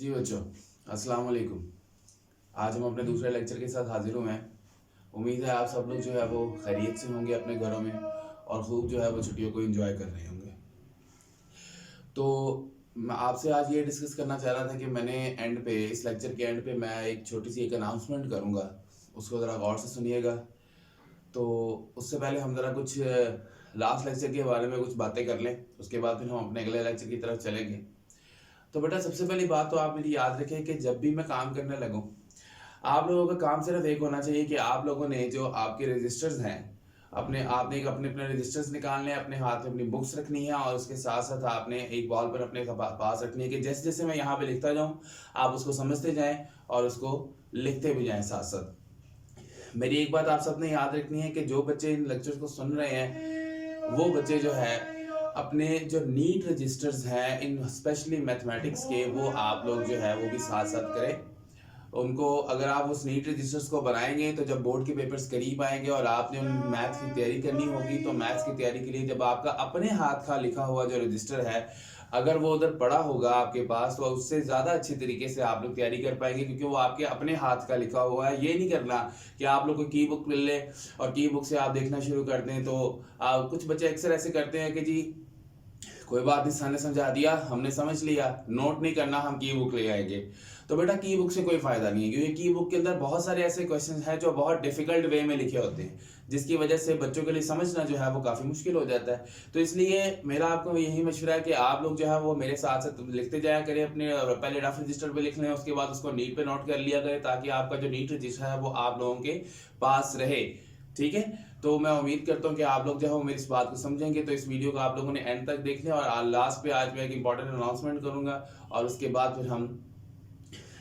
जी बच्चों, अस्सलाम वालेकुम। आज हम अपने दूसरे लेक्चर के साथ हाजिर हुए हैं। उम्मीद है आप सब लोग जो है वो खैरियत से होंगे अपने घरों में और खूब जो है वो छुट्टियों को एंजॉय कर रहे होंगे। तो मैं आपसे आज ये डिस्कस करना चाह रहा था कि मैंने एंड पे, इस लेक्चर के एंड पे मैं एक छोटी सी एक अनाउंसमेंट करूँगा, उसको ज़रा गौर से सुनिएगा। तो उससे पहले हम ज़रा कुछ लास्ट लेक्चर के बारे में कुछ बातें कर लें, उसके बाद फिर हम अपने अगले लेक्चर की तरफ चलेंगे। तो बेटा सबसे पहली बात तो आप मेरी याद रखें कि जब भी मैं काम करने लगूं, आप लोगों का काम सिर्फ एक होना चाहिए कि आप लोगों ने जो आपके रजिस्टर्स हैं, आपने अपने अपने रजिस्टर्स निकालने हैं, अपने हाथ में अपनी बुक्स रखनी है और उसके साथ साथ आपने एक बॉल पर अपने पास रखनी है कि जैसे जैसे मैं यहाँ पे लिखता जाऊँ आप उसको समझते जाएं और उसको लिखते भी जाएं साथ साथ। मेरी एक बात आप सबने याद रखनी है कि जो बच्चे इन लेक्चर्स को सुन रहे हैं वो बच्चे जो है अपने जो नीट रजिस्टर्स हैं इन स्पेशली मैथमेटिक्स के, वो आप लोग जो है वो भी साथ साथ करें उनको। अगर आप उस नीट रजिस्टर्स को बनाएंगे तो जब बोर्ड के पेपर्स करीब आएंगे और आपने उन मैथ्स की तैयारी करनी होगी, तो मैथ्स की तैयारी के लिए जब आपका अपने हाथ का लिखा हुआ जो रजिस्टर है अगर वो उधर पड़ा होगा आपके पास, तो उससे ज़्यादा अच्छी तरीके से आप लोग तैयारी कर पाएंगे क्योंकि वो आपके अपने हाथ का लिखा हुआ है। ये नहीं करना कि आप लोग को की बुक मिल ले और की बुक से आप देखना शुरू कर दें। तो कुछ बच्चे अक्सर ऐसे करते हैं कि जी कोई बात नहीं, सर ने समझा दिया, हमने समझ लिया, नोट नहीं करना, हम की बुक ले आएंगे। तो बेटा की बुक से कोई फायदा नहीं है क्योंकि की बुक के अंदर बहुत सारे ऐसे क्वेश्चन हैं जो बहुत डिफिकल्ट वे में लिखे होते हैं, जिसकी वजह से बच्चों के लिए समझना जो है वो काफ़ी मुश्किल हो जाता है। तो इसलिए मेरा आपको यही मशवरा है कि आप लोग जो है वो मेरे साथ साथ लिखते जाया करें, अपने पहले रफ रजिस्टर पे लिख लें, उसके बाद उसको नीट पे नोट कर लिया करें ताकि आपका जो नीट रजिस्टर है वो आप लोगों के पास रहे। ठीक है, तो मैं उम्मीद करता हूँ कि आप लोग जो है मेरी इस बात को समझेंगे। तो इस वीडियो को आप लोगों ने एंड तक देख लिया और लास्ट पे आज मैं एक इंपॉर्टेंट अनाउंसमेंट करूंगा और उसके बाद फिर हम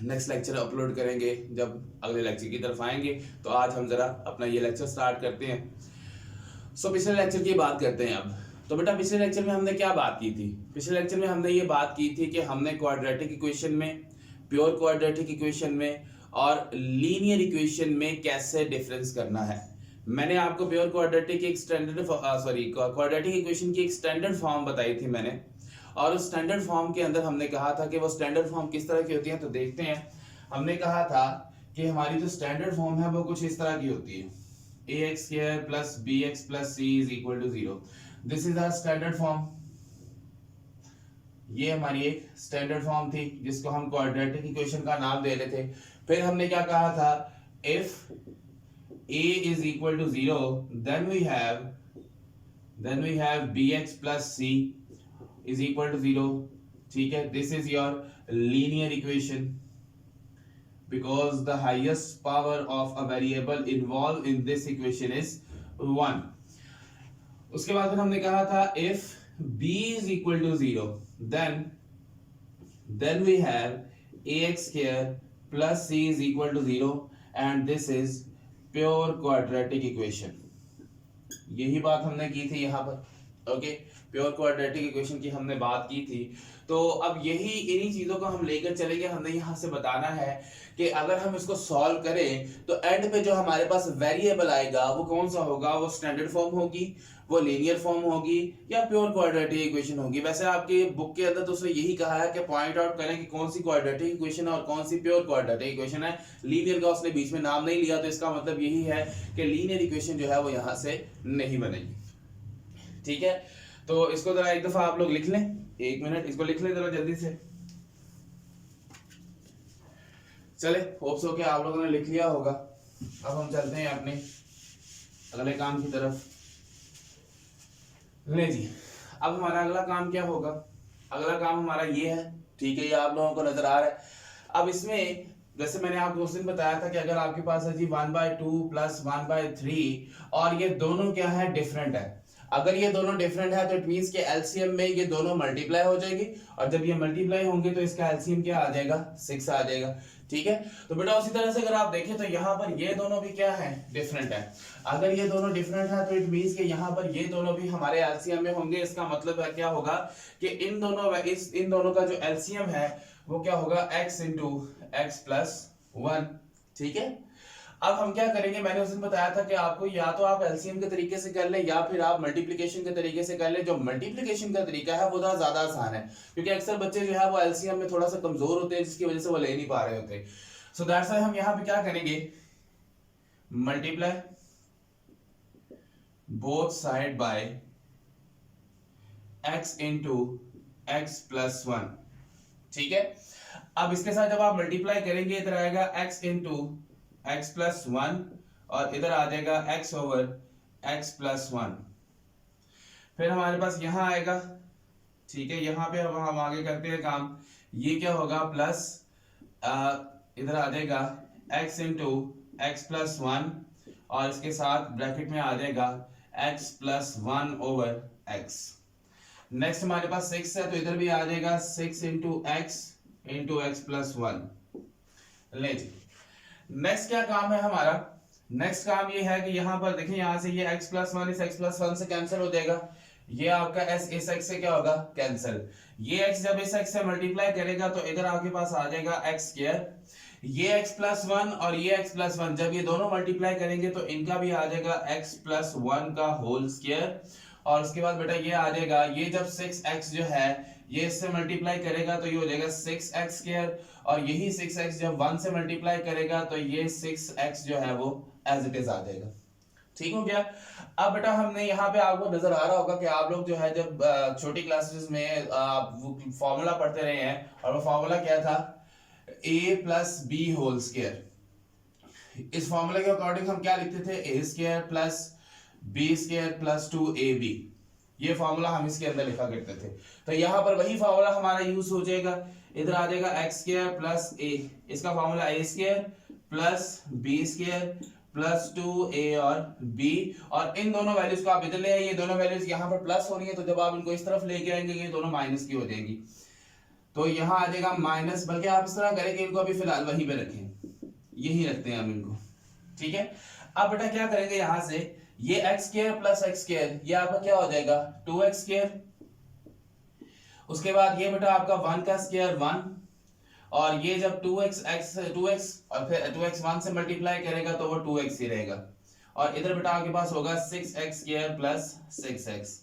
नेक्स्ट लेक्चर अपलोड करेंगे जब अगले लेक्चर की तरफ आएंगे। तो आज हम जरा अपना ये लेक्चर स्टार्ट करते हैं। पिछले लेक्चर की बात करते हैं अब। तो बेटा पिछले लेक्चर में हमने क्या बात की थी? पिछले लेक्चर में हमने ये बात की थी कि हमने क्वाड्रेटिक इक्वेशन में, प्योर क्वाड्रेटिक इक्वेशन में और लीनियर इक्वेशन में कैसे डिफरेंस करना है। मैंने आपको प्योर क्वाड्रेटिक की एक क्वाड्रेटिक इक्वेशन की एक स्टैंडर्ड फॉर्म बताई थी मैंने, और उस स्टैंडर्ड फॉर्म के अंदर हमने कहा था कि वो स्टैंडर्ड फॉर्म किस तरह की होती है। तो देखते हैं। हमने कहा था कि हमारी जो स्टैंडर्ड फॉर्म है वो कुछ इस तरह की होती है, ax² + bx + c = 0। This is our standard form. ये हमारी एक स्टैंडर्ड फॉर्म थी जिसको हम क्वाड्रेटिक इक्वेशन का नाम दे रहे थे। फिर हमने क्या कहा था, if a is equal to 0 then we have bx plus c is equal to 0। ठीक है, this is your linear equation because the highest power of a variable involved in this equation is 1। उसके बाद फिर हमने कहा था if b is equal to 0 then we have ax² plus c is equal to 0 and this is pure quadratic equation. यही बात हमने की थी यहाँ पर। ओके, प्योर क्वाड्रेटिक इक्वेशन की हमने बात की थी। तो अब यही इन्हीं चीजों को हम लेकर चलेंगे। हमने यहाँ से बताना है कि अगर हम इसको सॉल्व करें तो एंड पे जो हमारे पास वेरिएबल आएगा वो कौन सा होगा, वो स्टैंडर्ड फॉर्म होगी, वो लीनियर फॉर्म होगी या प्योर क्वाड्रेटिक इक्वेशन होगी। वैसे आपके बुक के अंदर तो उसने यही कहा है कि पॉइंट आउट करें कि कौन सी क्वाड्रेटिक इक्वेशन है और कौन सी प्योर क्वाड्रेटिक इक्वेशन है। लीनियर का उसने बीच में नाम नहीं लिया, तो इसका मतलब यही है कि लीनियर इक्वेशन जो है वो यहाँ से नहीं बनेगी। ठीक है, तो इसको जरा एक दफा आप लोग लिख लें, 1 मिनट इसको लिख लें जरा जल्दी से। चले, होप सो कि आप लोगों ने लिख लिया होगा। अब हम चलते हैं अपने अगले काम की तरफ। ले जी, अब हमारा अगला काम क्या होगा? अगला काम हमारा ये है। ठीक है, ये आप लोगों को नजर आ रहा है। अब इसमें जैसे मैंने आपको उस दिन बताया था कि अगर आपके पास है जी 1/2 + 1/3 और ये दोनों क्या है, डिफरेंट है। अगर ये दोनों डिफरेंट है तो इट मींस के एलसीएम में ये दोनों मल्टीप्लाई हो जाएगी और जब ये मल्टीप्लाई होंगे तो इसका एलसीएम क्या आ जाएगा, 6 आ जाएगा। ठीक है, तो बेटा उसी तरह से अगर आप देखें तो यहाँ पर ये दोनों भी क्या है, डिफरेंट है। अगर ये दोनों डिफरेंट है तो इट मींस के यहाँ पर ये दोनों भी हमारे एलसीएम में होंगे। इसका मतलब है क्या होगा कि इन दोनों का जो एलसीएम है वो क्या होगा, x × x + 1। ठीक है, अब हम क्या करेंगे, मैंने उस दिन बताया था कि आपको या तो आप एलसीएम के तरीके से कर ले या फिर आप मल्टीप्लिकेशन के तरीके से कर ले। जो मल्टीप्लिकेशन का तरीका है वो ज्यादा आसान है, क्योंकि अक्सर बच्चे जो है वो एलसीएम में थोड़ा सा कमजोर होते हैं, जिसकी वजह से वो ले नहीं पा रहे होते। सो दैट्स व्हाई हम यहाँ पे क्या करेंगे, multiply both side by x into x plus one. ठीक है, अब इसके साथ जब आप मल्टीप्लाई करेंगे इधर आएगा x into x plus one और इधर आ जाएगा x over x plus one. फिर हमारे पास यहां आएगा, ठीक है, यहां पे अब हम आगे करते हैं काम। ये क्या होगा, प्लस इधर आ जाएगा x into x plus one और इसके साथ ब्रैकेट में आ जाएगा x plus one over x. Next हमारे पास 6 है तो इधर भी आ जाएगा 6 इंटू एक्स प्लस वन। ले जी, नेक्स्ट क्या काम है हमारा, नेक्स्ट काम ये है कि यहां पर देखिए, यहां से ये x प्लस वन इस x प्लस वन से कैंसिल हो जाएगा, ये आपका s इस x से क्या होगा, कैंसिल। ये x जब इस x से मल्टीप्लाई करेगा तो इधर आपके पास आ जाएगा x स्क्वायर। ये x प्लस वन और ये x प्लस वन जब ये दोनों मल्टीप्लाई करेंगे तो इनका भी आ जाएगा x प्लस वन का होल स्क्वायर। और उसके बाद बेटा ये आ जाएगा, ये जब 6x जो है ये इससे मल्टीप्लाई करेगा तो ये हो जाएगा 6x स्क्वायर, और यही 6x जब 1 से मल्टीप्लाई करेगा तो ये 6x जो है वो एज इट इज आ जाएगा। ठीक हो गया। अब बेटा हमने यहाँ पे आपको नजर आ रहा होगा कि आप लोग जो है जब छोटी क्लासेस में फॉर्मूला पढ़ते रहे हैं, और वो फॉर्मूला क्या था, a plus B whole square. इस फॉर्मूले के अकॉर्डिंग हम क्या लिखते थे, a square plus B square plus 2ab। ये फॉर्मूला हम इसके अंदर लिखा करते थे। तो यहाँ पर वही फॉर्मूला हमारा यूज हो जाएगा, इधर आ जाएगा एक्स स्क्वायर प्लस ए, इसका formula A square plus B square plus 2a और b, और इन दोनों वैल्यूज को आप इधर ले आइए, ये दोनों वैल्यूज यहाँ पर प्लस हो रही है तो जब आप इनको इस तरफ लेके आएंगे ये दोनों माइनस की हो जाएंगी, तो यहाँ आ जाएगा माइनस। बल्कि आप इस तरह करें कि इनको अभी फिलहाल वहीं पे रखें, यही रखते हैं हम इनको। ठीक है, अब बेटा क्या करेंगे, यहाँ से ये x square plus x square ये आपका क्या हो जाएगा 2x स्क्वायर। उसके बाद ये बेटा आपका 1 का स्क्वायर 1, और ये जब 2x और फिर 2x 1 से मल्टीप्लाई करेगा तो वो 2x ही रहेगा, और इधर बेटा आपके पास होगा 6x स्क्वायर प्लस 6x।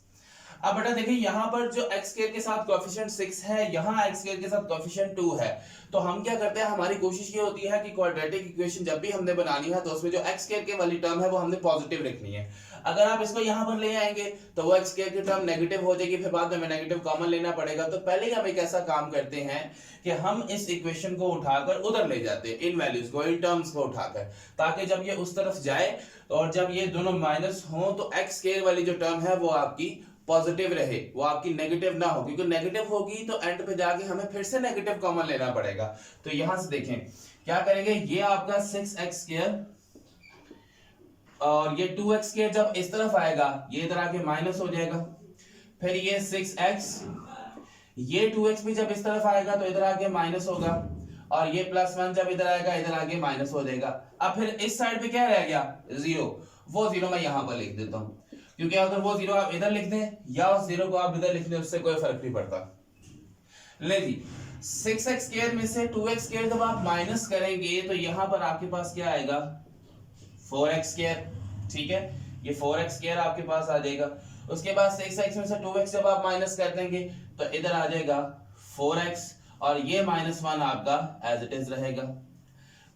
अब बेटा देखिए यहाँ पर जो x स्क्वायर के साथ कोएफिशिएंट 6 है, यहाँ x स्क्वायर के साथ कोएफिशिएंट 2 है, तो हम क्या करते हैं, हमारी कोशिश ये होती है कि क्वाड्रेटिक इक्वेशन जब भी हमने बनानी है तो उसमें जो x स्क्वायर के वाली टर्म है वो हमने पॉजिटिव रखनी है। अगर आप इसको यहाँ पर ले आएंगे तो वो x स्क्वायर की टर्म नेगेटिव हो जाएगी, फिर बाद में हमें नेगेटिव कॉमन लेना पड़ेगा। तो पहले ही हम एक ऐसा काम करते हैं कि हम इस इक्वेशन को उठाकर उधर ले जाते हैं, इन वैल्यूज को, इन टर्म्स को उठाकर, ताकि जब ये उस तरफ जाए और जब ये दोनों माइनस हो तो x स्क्वायर वाली जो टर्म है वो आपकी पॉजिटिव रहे, वो आपकी नेगेटिव ना हो, क्योंकि नेगेटिव होगी तो एंड पे जाके हमें फिर से नेगेटिव कॉमन लेना पड़ेगा। तो यहां से देखें क्या करेंगे, ये आपका 6x स्क्वायर और ये 2x स्क्वायर जब इस तरफ आएगा ये इधर आके माइनस हो जाएगा, फिर ये 6x, ये 2x भी जब इस तरफ आएगा तो इधर आके माइनस होगा, और ये प्लस 1 जब इधर आएगा इधर आके माइनस हो जाएगा। अब फिर इस साइड पे क्या रह गया, 0। वो 0 मैं यहां पर लिख देता हूं, क्योंकि अगर वो 0 आप इधर लिख दें या उस 0 को आप इधर लिख दें उससे कोई फर्क नहीं पड़ता। ले जी, 6x स्क्वायर में से 2x स्क्वायर जब आप माइनस करेंगे तो यहां पर आपके पास क्या आएगा, 4x स्क्वायर। ठीक है, ये 4x स्क्वायर आपके पास आ जाएगा। उसके बाद 6x में से 2x जब आप माइनस कर देंगे तो इधर आ जाएगा 4x, और ये -1 आपका एज इट इज रहेगा।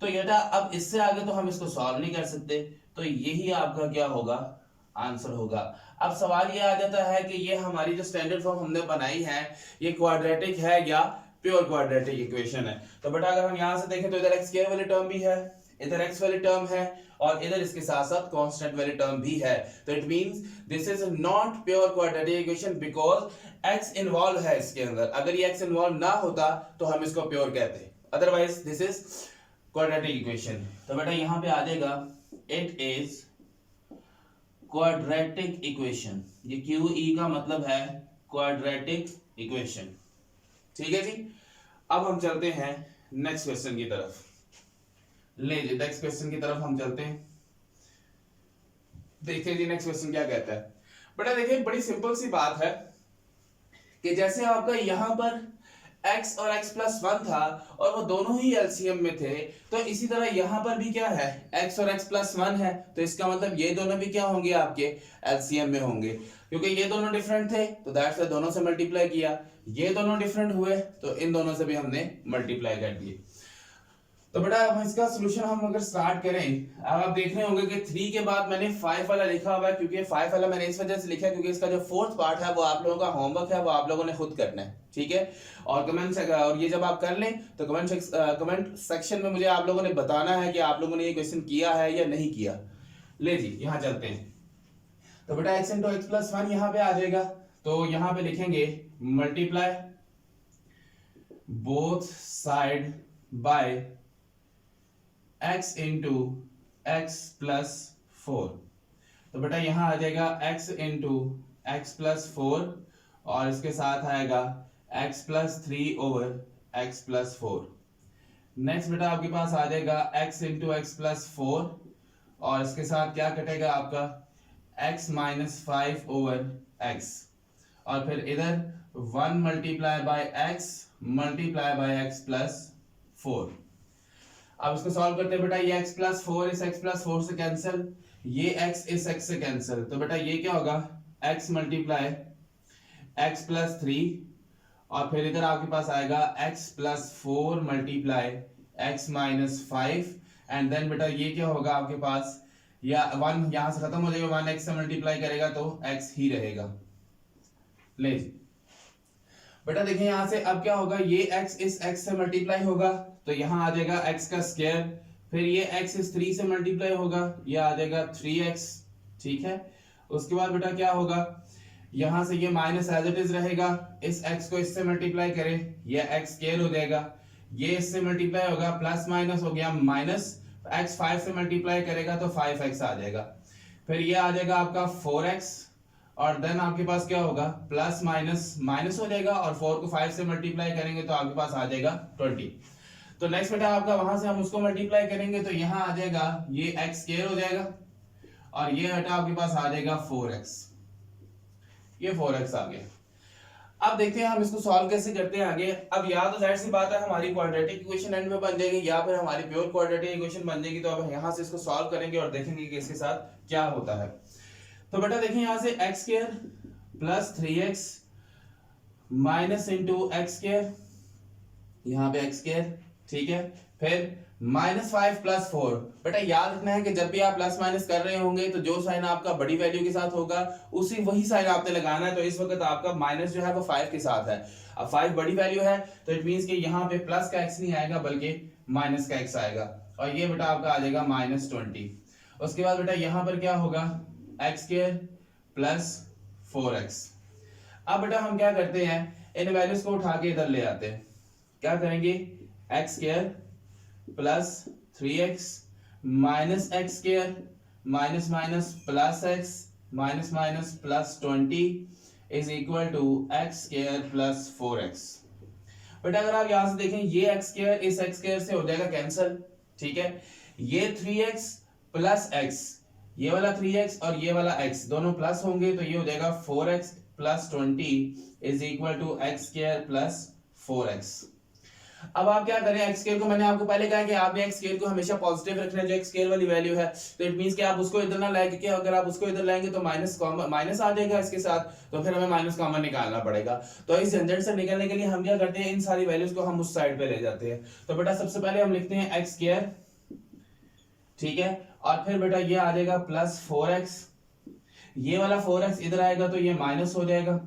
तो ये अब इससे आगे तो हम इसको सॉल्व नहीं कर सकते, तो यही आपका क्या होगा, आंसर होगा। अब सवाल ये आ जाता है कि ये हमारी जो स्टैंडर्ड फॉर्म हमने बनाई है ये क्वाड्रेटिक है या प्योर क्वाड्रेटिक इक्वेशन है। तो बेटा अगर हम यहां से देखें तो इधर x स्क्वायर वाली टर्म भी है, इधर x वाली टर्म है, और इधर इसके साथ साथ कांस्टेंट वाली टर्म भी है। तो it means this is not pure quadratic equation because x involve है इसके अंदर। अगर ये x इन्वॉल्व ना होता तो हम इसको प्योर कहते, otherwise this is quadratic equation. तो बेटा यहां पे आ जाएगा इट इज क्वाड्रेटिक इक्वेशन। ये QE का मतलब है क्वाड्रेटिक इक्वेशन। ठीक है जी, अब हम चलते हैं नेक्स्ट क्वेश्चन की तरफ। ले जी, नेक्स्ट क्वेश्चन की तरफ हम चलते हैं, देखते हैं जी नेक्स्ट क्वेश्चन क्या कहता है। बेटा देखिए बड़ी सिंपल सी बात है कि जैसे आपका यहां पर x और x प्लस 1 था और वो दोनों ही एलसीएम में थे, तो इसी तरह यहाँ पर भी क्या है, x और x प्लस 1 है, तो इसका मतलब ये दोनों भी क्या होंगे, आपके एलसीएम में होंगे। क्योंकि ये दोनों डिफरेंट थे तो दैट्स वाई दोनों से मल्टीप्लाई किया, ये दोनों डिफरेंट हुए तो इन दोनों से भी हमने मल्टीप्लाई कर दिए। तो बेटा अब इसका सोल्यूशन हम अगर स्टार्ट करें, अब आप देख रहे होंगे कि 3 के बाद मैंने 5 वाला लिखा हुआ है, क्योंकि 5 वाला मैंने इस वजह से लिखा है क्योंकि इसका जो फोर्थ पार्ट है वो आप लोगों का होमवर्क है, वो आप लोगों ने खुद करना है, ठीक है। और और ये जब आप कर लें तो कमेंट सेक्शन में मुझे आप लोगों ने बताना है कि आप लोगों ने ये क्वेश्चन किया है या नहीं किया। ले जी यहाँ चलते हैं। तो बेटा x इंटू एक्स प्लस 1 यहाँ पे आ जाएगा, तो यहाँ पे लिखेंगे multiply both side by x into x plus 4। तो बेटा यहाँ आ जाएगा x इंटू एक्स प्लस 4 और इसके साथ आएगा x plus 3 over x plus 4। Next बेटा आपके पास आ जाएगा x इंटू एक्स प्लस 4 और इसके साथ क्या कटेगा आपका x माइनस 5 ओवर x, और फिर इधर 1 multiply by x multiply by x plus 4। अब इसको सॉल्व करते हैं बेटा, ये x प्लस 4 इस x प्लस 4 से कैंसिल, ये x इस x से कैंसिल, तो बेटा ये क्या होगा x मल्टीप्लाई x प्लस 3 और फिर इधर आपके पास आएगा x plus 4 multiply x minus 5 and then बेटा ये क्या होगा आपके पास, या 1 यहां से खत्म हो जाएगा, 1 x से मल्टीप्लाई करेगा तो x ही रहेगा। ले बेटा देखिए यहां से अब क्या होगा, ये x इस x से मल्टीप्लाई होगा तो यहां आ जाएगा x का स्क्वायर, फिर ये x इस 3 से मल्टीप्लाई होगा, ये आ जाएगा 3x, ठीक है। उसके बाद बेटा क्या होगा, यहां से ये माइनस एज इट इज रहेगा, इस x को इससे मल्टीप्लाई करें, ये x स्क्वायर हो जाएगा, ये इससे मल्टीप्लाई होगा, प्लस माइनस हो गया माइनस, x 5 से मल्टीप्लाई करेगा तो 5x आ जाएगा, फिर ये आ जाएगा आपका 4x और देन आपके पास क्या होगा, प्लस माइनस माइनस हो जाएगा और 4 को 5 से मल्टीप्लाई करेंगे तो आपके पास आ जाएगा 20। तो नेक्स्ट बेटा आपका वहां से हम उसको मल्टीप्लाई करेंगे तो यहाँ आ जाएगा ये x स्क्वायर हो जाएगा और ये बेटा आपके पास आ जाएगा 4x, ये 4x आ गया। अब देखते हैं हम इसको सॉल्व कैसे करते हैं आगे। अब या तो जाहिर सी बात है हमारी क्वाड्रेटिक इक्वेशन एंड में बन जाएगी या फिर हमारी प्योर क्वाड्रेटिक इक्वेशन बन जाएगी, तो अब यहाँ से इसको सॉल्व करेंगे और देखेंगे कि इसके साथ क्या होता है। तो बेटा देखिए यहाँ से x square plus 3x minus into x square, यहाँ पे x स्क्वायर, ठीक है, फिर माइनस 5 प्लस 4। बेटा याद रखना है कि जब भी आप प्लस माइनस कर रहे होंगे तो जो साइन आपका बड़ी वैल्यू के साथ होगा उसी वही साइन आपने लगाना है। तो इस वक्त आपका माइनस जो है वो 5 के साथ है, अब 5 बड़ी वैल्यू है तो इट मींस कि यहाँ पे प्लस का x नहीं आएगा बल्कि माइनस का x आएगा और ये बेटा आपका आ जाएगा माइनस 20। उसके बाद बेटा यहाँ पर क्या होगा, एक्स स्क्वायर प्लस 4x। अब बेटा हम क्या करते हैं, इन वैल्यूज को उठा के इधर ले आते हैं, क्या करेंगे, x square plus 3x minus x square minus minus plus x minus minus plus 20 is equal to x square plus 4x। बेटा अगर आप यहां से देखें ये एक्स स्क्वायर इस एक्स स्क्वायर से हो जाएगा कैंसिल, ठीक है, ये 3x प्लस x, ये वाला 3x और ये वाला x दोनों प्लस होंगे तो ये हो जाएगा 4x plus 20 is equal to x square plus 4x। अब आप क्या करें, एक्स स्क्वायर को मैंने आपको पहले कहा कि आपने एक्स स्क्वायर को हमेशा पॉजिटिव रखना है, जो एक्स स्क्वायर वाली वैल्यू है, तो इट मींस कि आप उसको इधर ना लाएंगे, कि अगर आप उसको इधर लाएंगे तो माइनस आ जाएगा इसके साथ, तो फिर हमें माइनस कॉमन निकालना पड़ेगा। तो इस झंझट से निकलने के लिए हम क्या करते हैं, इन सारी वैल्यूज को हम उस साइड पे ले जाते हैं। तो बेटा सबसे पहले हम लिखते हैं एक्स स्क्वायर, ठीक है, और फिर बेटा ये आ जाएगा प्लस 4x, ये वाला 4x इधर आएगा तो ये माइनस हो जाएगा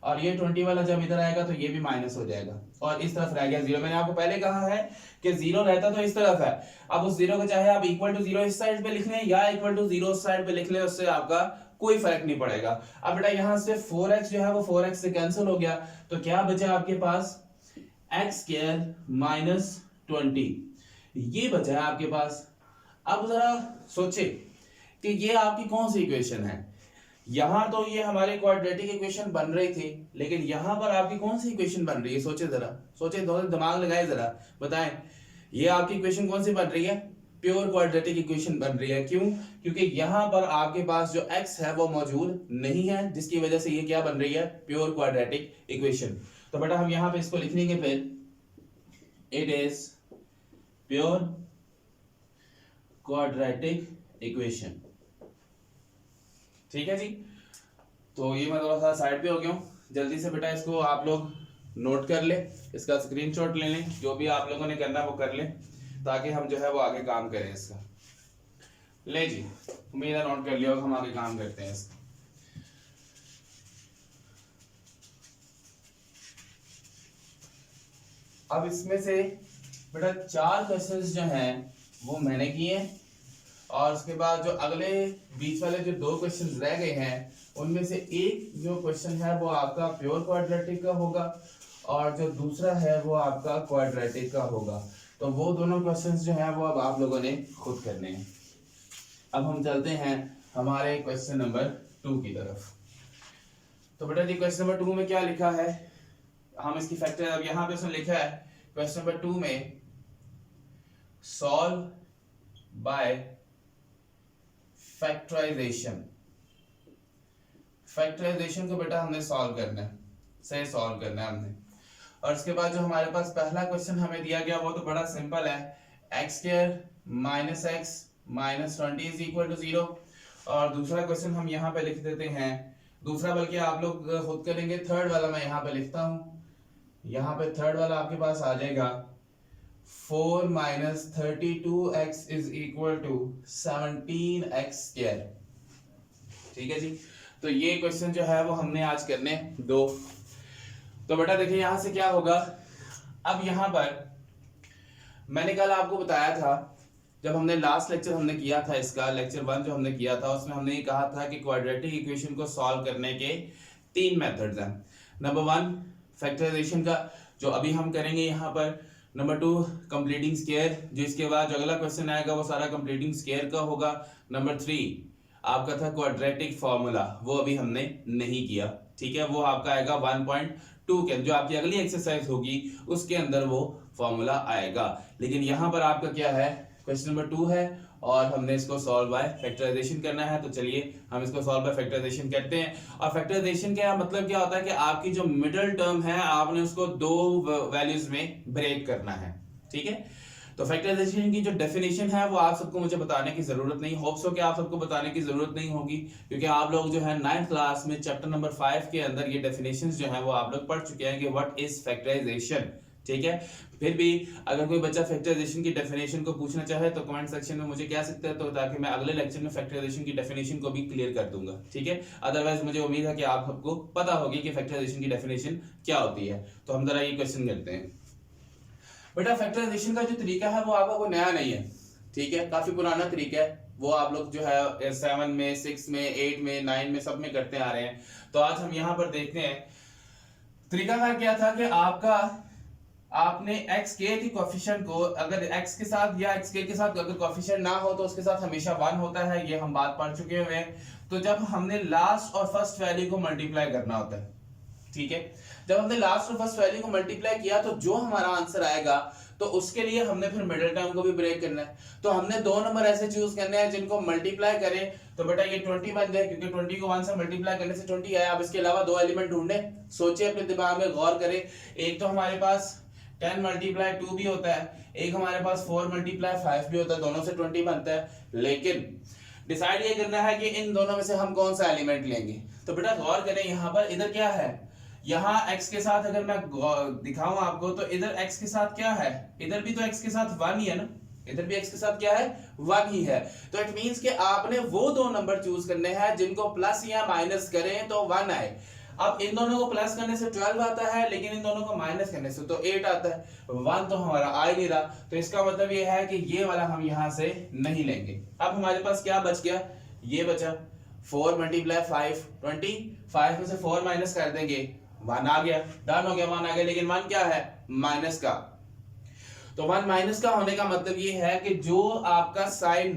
और ये 20 वाला जब इधर आएगा तो ये भी माइनस हो जाएगा और इस तरफ रह गया 0। मैंने आपको पहले कहा है कि 0 रहता तो इस तरफ है, अब उस 0 को चाहे आप इक्वल टू 0 इस साइड पे लिख लें या इक्वल टू 0 उस साइड पे लिख लें, उससे आपका कोई फर्क नहीं पड़ेगा। अब बेटा यहाँ से 4x जो है वो 4x से कैंसिल हो गया, तो क्या बचा आपके पास, एक्स स्क्वायर माइनस 20, ये बचा है आपके पास। अब जरा सोचे कि ये आपकी कौन सी इक्वेशन है, यहां तो ये हमारे क्वाड्रेटिक इक्वेशन बन रही थी, लेकिन यहां पर आपकी कौन सी इक्वेशन बन रही है, सोचे जरा, सोचे, थोड़ा दिमाग लगाए जरा, बताएं ये आपकी इक्वेशन कौन सी बन रही है, प्योर क्वाड्रेटिक इक्वेशन बन रही है। क्यों, क्योंकि यहां पर आपके पास जो x है वो मौजूद नहीं है, जिसकी वजह से ये क्या बन रही है, प्योर क्वाड्रेटिक इक्वेशन। तो बेटा हम यहाँ पे इसको लिख लेंगे फिर, it is pure quadratic equation. ठीक है जी, तो ये मैं थोड़ा सा साइड पे हो गया हूँ, जल्दी से बेटा इसको आप लोग नोट कर ले, इसका स्क्रीनशॉट ले लें, जो भी आप लोगों ने करना वो कर लें, ताकि हम जो है वो आगे काम करें इसका। ले जी, उम्मीद है नोट कर लिया होगा, हम आगे काम करते हैं इसका। अब इसमें से बेटा 4 क्वेश्चंस जो हैं वो मैंने किए, और उसके बाद जो अगले बीच वाले जो 2 क्वेश्चंस रह गए हैं उनमें से एक जो क्वेश्चन है वो आपका प्योर क्वाड्रेटिक का होगा, और जो दूसरा है वो आपका क्वाड्रेटिक का होगा। तो वो दोनों क्वेश्चंस जो हैं वो अब आप लोगों ने खुद करने हैं। अब हम चलते हैं हमारे क्वेश्चन नंबर 2 की तरफ। तो बेटा जी क्वेश्चन नंबर 2 में क्या लिखा है, हम इसकी फैक्टर, अब यहाँ पे उसने लिखा है क्वेश्चन नंबर 2 में सॉल्व बाय फैक्टराइजेशन। फैक्टराइजेशन को बेटा हमने सॉल्व करना है, सही सॉल्व करना है हमने। और उसके बाद जो हमारे पास पहला क्वेश्चन हमें दिया गया वो तो बड़ा सिंपल है, x square minus x minus 20 is equal to 0। और दूसरा क्वेश्चन हम यहाँ पे लिख देते हैं, दूसरा बल्कि आप लोग खुद करेंगे, थर्ड वाला मैं यहाँ पे लिखता हूँ। यहाँ पे थर्ड वाला आपके पास आ जाएगा 4 minus 32x is equal to 17x square. ठीक है जी, तो ये क्वेश्चन जो है वो हमने आज करने 2। तो बेटा देखिए यहां से क्या होगा, अब यहां पर मैंने कल आपको बताया था, जब हमने लास्ट लेक्चर हमने किया था, इसका लेक्चर 1 जो हमने किया था, उसमें हमने ये कहा था कि क्वाड्रेटिक इक्वेशन को सॉल्व करने के 3 मेथड्स हैं। नंबर 1 फैक्टराइजेशन का, जो अभी हम करेंगे यहाँ पर। नंबर 2 कंप्लीटिंग स्क्वायर, जो इसके बाद जो अगला क्वेश्चन आएगा वो सारा कंप्लीटिंग स्क्वायर का होगा। नंबर 3 आपका था क्वाड्रेटिक फॉर्मूला, वो अभी हमने नहीं किया, ठीक है, वो आपका आएगा 1.2 के, जो आपकी अगली एक्सरसाइज होगी उसके अंदर वो फॉर्मूला आएगा। लेकिन यहाँ पर आपका क्या है, क्वेश्चन नंबर 2 है और हमने इसको सॉल्व बाय फैक्टराइजेशन करना है। तो चलिए हम इसको सॉल्व बाय फैक्टराइजेशन करते हैं। और फैक्टराइजेशन का मतलब क्या होता है कि आपकी जो मिडिल टर्म है आपने उसको 2 वैल्यूज में ब्रेक करना है। ठीक है, तो फैक्टराइजेशन की जो डेफिनेशन है वो आप सबको मुझे बताने की जरूरत नहीं, होप्स हो कि आप सबको बताने की जरूरत नहीं होगी, क्योंकि आप लोग जो है 9th क्लास में चैप्टर नंबर 5 के अंदर ये डेफिनेशंस जो है वो आप लोग पढ़ चुके हैं कि व्हाट इज फैक्टराइजेशन। ठीक है, फिर भी अगर कोई बच्चा फैक्टराइजेशन की डेफिनेशन को पूछना चाहे तो कमेंट सेक्शन में मुझे कह सकते हैं, तो ताकि मैं अगले लेक्चर में फैक्टराइजेशन की डेफिनेशन को भी क्लियर कर दूंगा। ठीक है, अदरवाइज मुझे उम्मीद है कि आप सबको पता होगी कि फैक्टराइजेशन की डेफिनेशन क्या होती है। तो हम जरा ये क्वेश्चन करते हैं। बेटा फैक्टराइजेशन का जो तरीका है वो आपका कोई नया नहीं है, ठीक है, काफी पुराना तरीका है, वो आप लोग जो है 7 में 6 में 8 में 9 में सब में करते आ रहे हैं। तो आज हम यहाँ पर देखते हैं तरीका का क्या था कि आपने x के की कोफिशिएंट को, अगर x के साथ या x के साथ अगर कोफिशिएंट ना हो तो उसके साथ हमेशा 1 होता है, ये हम बात पढ़ चुके हुए हैं। तो जब हमने लास्ट और फर्स्ट वैल्यू को मल्टीप्लाई करना होता है, ठीक है, जब हमने लास्ट और फर्स्ट वैल्यू को मल्टीप्लाई किया तो जो हमारा आंसर आएगा तो उसके लिए हमने फिर मिडिल टर्म को भी ब्रेक करना है। तो हमने 2 नंबर ऐसे चूज करने हैं जिनको मल्टीप्लाई करें तो बेटा ये 20 बन जाए, क्योंकि 20 को 1 से मल्टीप्लाई करने से 20 आया। अब इसके अलावा 2 एलिमेंट ढूंढे, सोचिए अपने दिमाग में गौर करें। एक तो हमारे पास 10 मल्टीप्लाई 2 भी होता है, एक हमारे पास 4 मल्टीप्लाई 5 भी होता है, दोनों से 20 बनता है। लेकिन डिसाइड ये करना है कि इन दोनों में से हम कौन सा एलिमेंट लेंगे। तो बेटा गौर करें, यहाँ पर इधर क्या है, यहाँ x के साथ अगर मैं दिखाऊं आपको तो इधर x के साथ क्या है, इधर भी तो x के साथ 1 ही है ना, इधर भी x के साथ क्या है 1 ही है। तो इट मींस कि आपने वो 2 नंबर चूज करने हैं जिनको प्लस या माइनस करें तो 1 आए। अब इन दोनों को प्लस करने से 12 आता है, लेकिन इन दोनों को माइनस करने से तो 8 आता है, 1 तो हमारा आ ही नहीं रहा। तो इसका मतलब ये है कि ये वाला हम यहाँ से नहीं लेंगे। अब हमारे पास क्या बच गया, ये बचा 4 मल्टीप्लाई 5 20, 5 में से 4 माइनस कर देंगे 1 आ गया, डन हो गया, 1 आ गया। लेकिन 1 क्या है, माइनस का। तो 1 माइनस का होने का मतलब ये है कि जो आपका साइन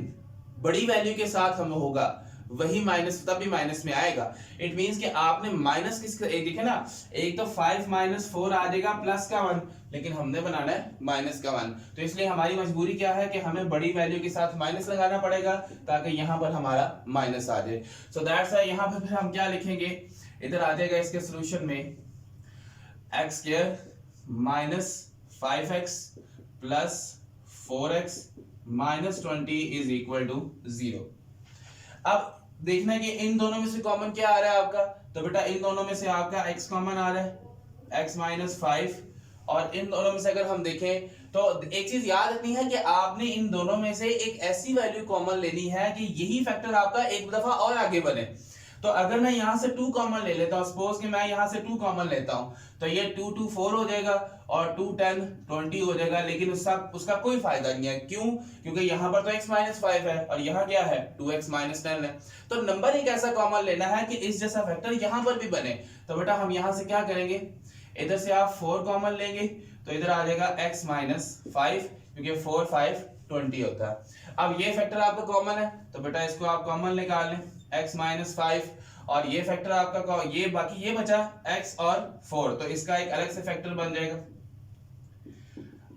बड़ी वैल्यू के साथ हम होगा वही माइनस तब भी माइनस में आएगा। इट मींस कि आपने माइनस किस देखे ना, एक तो 5 माइनस 4 आ जाएगा प्लस का 1, लेकिन हमने बनाना है माइनस का 1। तो इसलिए हमारी मजबूरी क्या है कि हमें बड़ी वैल्यू के साथ माइनस लगाना पड़ेगा ताकि यहाँ पर हमारा माइनस आ जाए। सो दैट्स व्हाई यहाँ पर फिर हम क्या लिखेंगे, इधर आ जाएगा इसके सोल्यूशन में x square minus 5x plus 4x minus 20 is equal to 0। अब देखना है कि इन दोनों में से कॉमन क्या आ रहा है आपका, तो बेटा इन दोनों में से आपका x कॉमन आ रहा है, x माइनस 5, और इन दोनों में से अगर हम देखें तो एक चीज याद रखनी है कि आपने इन दोनों में से एक ऐसी वैल्यू कॉमन लेनी है कि यही फैक्टर आपका एक दफा और आगे बने। तो अगर मैं यहां से 2 कॉमन ले लेता हूं, सपोज कि मैं यहां से 2 कॉमन लेता हूं, तो ये 2 2 4 हो जाएगा और 2 10 20 हो जाएगा, लेकिन उसका कोई फायदा नहीं है। क्यों? क्योंकि यहाँ पर तो x माइनस 5 है और यहाँ क्या है 2x माइनस 10 है। तो नंबर एक ऐसा कॉमन लेना है कि इस जैसा फैक्टर यहाँ पर भी बने। तो बेटा हम यहाँ से क्या करेंगे, इधर से आप 4 कॉमन लेंगे तो इधर आ जाएगा x माइनस 5, क्योंकि 4 5 20 होता है। अब ये फैक्टर आपका कॉमन है तो बेटा इसको आप कॉमन निकाल लें, x माइनस 5, और ये फैक्टर आपका ये बाकी ये बचा x और 4, तो इसका एक अलग से फैक्टर बन जाएगा।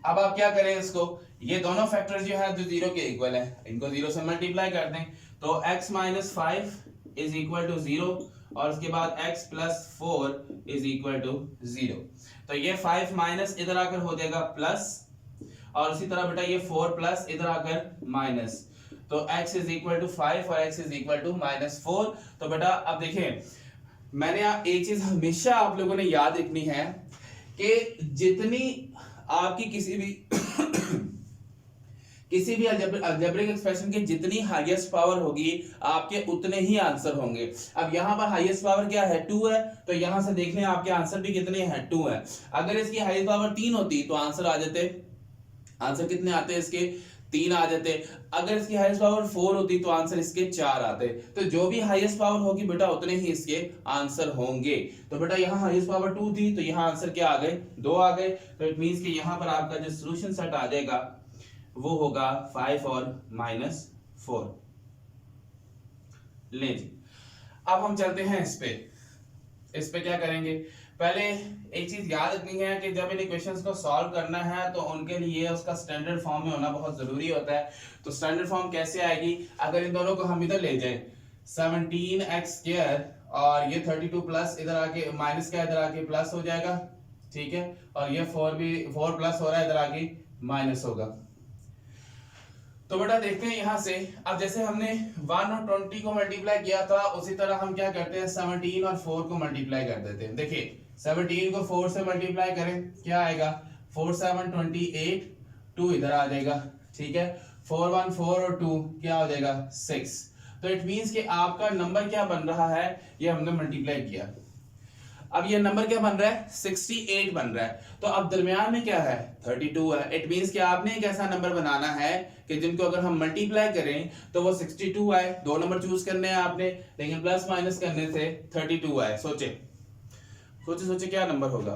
अब आप क्या करें, इसको ये दोनों फैक्टर जो है जो 0 के इक्वल है, इनको 0 से मल्टीप्लाई कर दें, तो x minus 5 is equal to 0 और उसके बाद x plus 4 is equal to 0। तो ये 5 माइनस इधर आकर हो जाएगा प्लस, और उसी तरह बेटा ये 4 प्लस इधर आकर माइनस, तो x इज इक्वल टू 5 और x is equal to minus 4। तो बेटा अब देखें, मैंने एक चीज हमेशा आप लोगों ने याद रखनी है कि जितनी आपकी किसी भी अलजेब्रिक एक्सप्रेशन की जितनी हाईएस्ट पावर होगी आपके उतने ही आंसर होंगे। अब यहाँ पर हाईएस्ट पावर क्या है 2 है, तो यहाँ से देख लें आपके आंसर भी कितने हैं 2 है। अगर इसकी हाईएस्ट पावर 3 होती तो आंसर आ जाते, आंसर कितने आते इसके 3 आ जाते। अगर इसकी हाईएस्ट पावर 4 होती तो आंसर इसके 4 आते। तो जो भी हाईएस्ट पावर होगी बेटा उतने ही इसके आंसर होंगे। तो बेटा यहाँ हाईएस्ट पावर 2 थी तो यहाँ आंसर क्या आ गए 2 आ गए। तो इट मींस कि यहाँ पर आपका जो सॉल्यूशन सेट आ जाएगा वो होगा 5 और माइनस 4। ले जी, अब हम चलते हैं इस पे क्या करेंगे। पहले एक चीज याद रखनी है कि जब इन इक्वेशंस को सॉल्व करना है तो उनके लिए उसका स्टैंडर्ड फॉर्म में होना बहुत जरूरी होता है। तो स्टैंडर्ड फॉर्म कैसे आएगी, अगर इन दोनों को हम इधर ले जाएं 17x स्क्वायर और ये 32 प्लस इधर आके माइनस का इधर आके प्लस हो जाएगा, ठीक है, और ये 4 प्लस हो रहा है इधर आके माइनस होगा। तो बेटा देखते हैं यहां से, अब जैसे हमने 1 और 20 को मल्टीप्लाई किया था उसी तरह हम क्या करते हैं 17 और 4 को मल्टीप्लाई कर देते हैं। देखिए 17 को 4 से मल्टीप्लाई करें क्या आएगा 4 7 28, 2 इधर आ जाएगा, ठीक है, 4 1 4 और 2 क्या हो जाएगा 6। तो इट मींस कि आपका नंबर क्या बन रहा है, ये हमने मल्टीप्लाई किया, अब ये नंबर क्या बन रहा है 68 बन रहा है। तो अब दरमियान में क्या है 32 है। इट मींस कि आपने एक ऐसा नंबर बनाना है कि जिनको अगर हम मल्टीप्लाई करें तो वो 62 आए। दो नंबर चूज करने हैं आपने, लेकिन प्लस माइनस करने से 32 आए। सोचे सोचे सोचे क्या नंबर होगा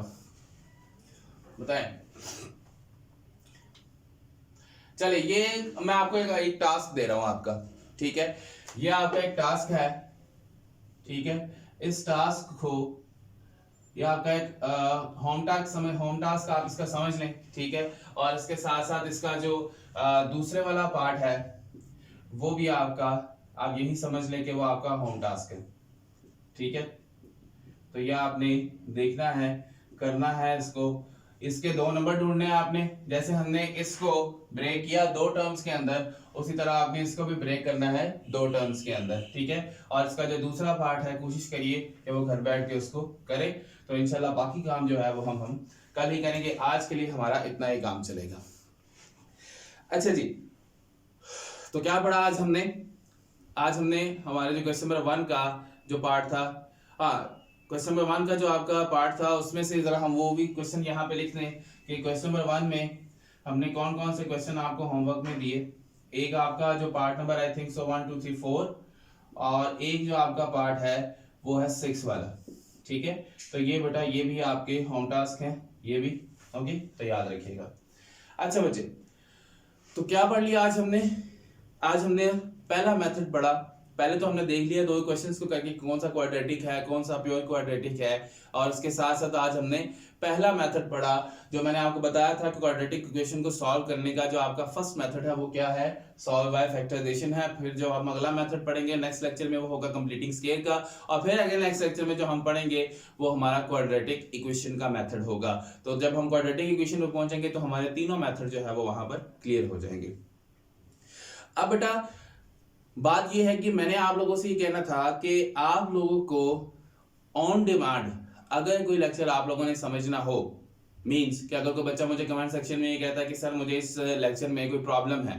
बताएं। चलिए ये मैं आपको एक टास्क दे रहा हूं आपका, ठीक है, ये आपका एक टास्क है, ठीक है, इस टास्क को ये आपका एक होम टास्क आप इसका समझ लें, ठीक है, और इसके साथ साथ इसका जो दूसरे वाला पार्ट है वो भी आपका आप यही समझ लें कि वो आपका होम टास्क है, ठीक है। तो ये आपने देखना है, करना है इसको, इसके 2 नंबर ढूंढने हैं आपने। जैसे हमने इसको ब्रेक किया 2 टर्म्स के अंदर, उसी तरह आपने इसको भी ब्रेक करना है 2 टर्म्स के अंदर, ठीक है। और इसका जो दूसरा पार्ट है कोशिश करिए कि वो घर बैठ के उसको करें, तो इंशाल्लाह बाकी काम जो है वो हम कल ही करेंगे। आज के लिए हमारा इतना ही काम चलेगा। अच्छा जी, तो क्या पढ़ा आज हमने हमारे जो क्वेश्चन नंबर 1 का जो पार्ट था, क्वेश्चन नंबर 1 का जो आपका पार्ट था उसमें से जरा हम वो भी क्वेश्चन यहाँ पे लिख लें कि क्वेश्चन नंबर 1 में हमने कौन कौन से क्वेश्चन आपको होमवर्क में दिए। एक आपका जो part number I think so 1 2 3 4, और एक जो आपका पार्ट है वो है 6 वाला, ठीक है। तो ये बेटा ये भी आपके होम टास्क हैं, ये भी ओके, तो याद रखिएगा। अच्छा बच्चे, तो क्या पढ़ लिया आज हमने पहला मेथड पढ़ा पहले तो हमने देख लिया दो क्वेश्चंस को करके कौन सा क्वाड्रेटिक है, कौन सा प्योर क्वाड्रेटिक है, और उसके साथ साथ आज हमने पहला मेथड पढ़ा जो मैंने आपको बताया था कि क्वाड्रेटिक इक्वेशन को सॉल्व करने का जो आपका फर्स्ट मेथड है वो क्या है, सॉल्व बाय फैक्टराइजेशन है। फिर जो हम अगला मेथड पढ़ेंगे नेक्स्ट लेक्चर में वो होगा कंप्लीटिंग स्केयर का, और फिर अगले नेक्स्ट लेक्चर में जो हम पढ़ेंगे वो हमारा क्वाड्रेटिक इक्वेशन का मेथड होगा। तो जब हम क्वाड्रेटिक इक्वेशन पर पहुंचेंगे तो हमारे तीनों मेथड जो है वो वहां पर क्लियर हो जाएंगे। अब बेटा बात यह है कि मैंने आप लोगों से ये कहना था कि आप लोगों को ऑन डिमांड अगर कोई लेक्चर आप लोगों ने समझना हो, मींस कि अगर कोई बच्चा मुझे कमेंट सेक्शन में ये कहता है कि सर मुझे इस लेक्चर में कोई प्रॉब्लम है,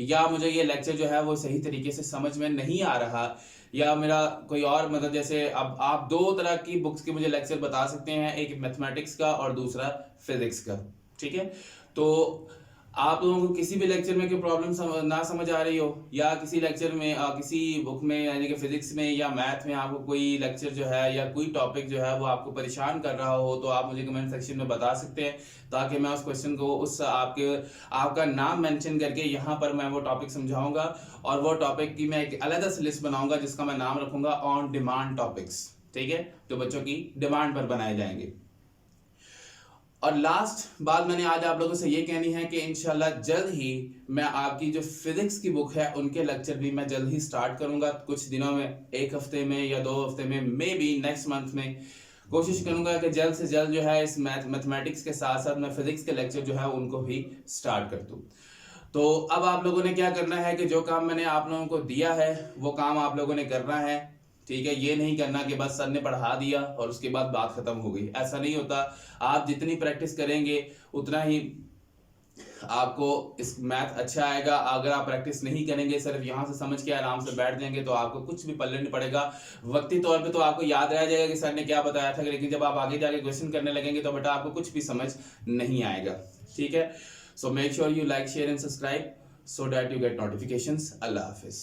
या मुझे ये लेक्चर जो है वो सही तरीके से समझ में नहीं आ रहा, या मेरा कोई और मतलब जैसे अब आप दो तरह की बुक्स के मुझे लेक्चर बता सकते हैं, एक मैथमेटिक्स का और दूसरा फिजिक्स का, ठीक है। तो आप लोगों को किसी भी लेक्चर में कोई प्रॉब्लम ना समझ आ रही हो, या किसी लेक्चर में किसी बुक में यानी कि फिजिक्स में या मैथ में आपको कोई लेक्चर जो है या कोई टॉपिक जो है वो आपको परेशान कर रहा हो, तो आप मुझे कमेंट सेक्शन में बता सकते हैं, ताकि मैं उस क्वेश्चन को उस आपका नाम मेंशन करके यहाँ पर मैं वो टॉपिक समझाऊंगा, और वो टॉपिक की मैं एक अलग से लिस्ट बनाऊंगा जिसका मैं नाम रखूंगा ऑन डिमांड टॉपिक्स, ठीक है, जो बच्चों की डिमांड पर बनाए जाएंगे। और लास्ट बात मैंने आज आप लोगों से ये कहनी है कि इंशाल्लाह जल्द ही मैं आपकी जो फिजिक्स की बुक है उनके लेक्चर भी मैं जल्द ही स्टार्ट करूंगा, कुछ दिनों में, एक हफ्ते में या 2 हफ्ते में, मे बी नेक्स्ट मंथ में कोशिश करूंगा कि जल्द से जल्द जो है इस मैथमेटिक्स के साथ साथ मैं फिजिक्स के लेक्चर जो है उनको भी स्टार्ट कर दूं। तो अब आप लोगों ने क्या करना है कि जो काम मैंने आप लोगों को दिया है वो काम आप लोगों ने करना है, ठीक है। ये नहीं करना कि बस सर ने पढ़ा दिया और उसके बाद बात खत्म हो गई, ऐसा नहीं होता। आप जितनी प्रैक्टिस करेंगे उतना ही आपको इस मैथ अच्छा आएगा। अगर आप प्रैक्टिस नहीं करेंगे, सिर्फ यहाँ से समझ के आराम से बैठ जाएंगे, तो आपको कुछ भी पल्ले नहीं पड़ेगा। वक्ती तौर पे तो आपको याद रह जाएगा कि सर ने क्या बताया था, लेकिन जब आप आगे जाके क्वेश्चन करने लगेंगे तो बेटा आपको कुछ भी समझ नहीं आएगा, ठीक है। So make sure you like, share and subscribe so that you get notifications. Allah Hafiz.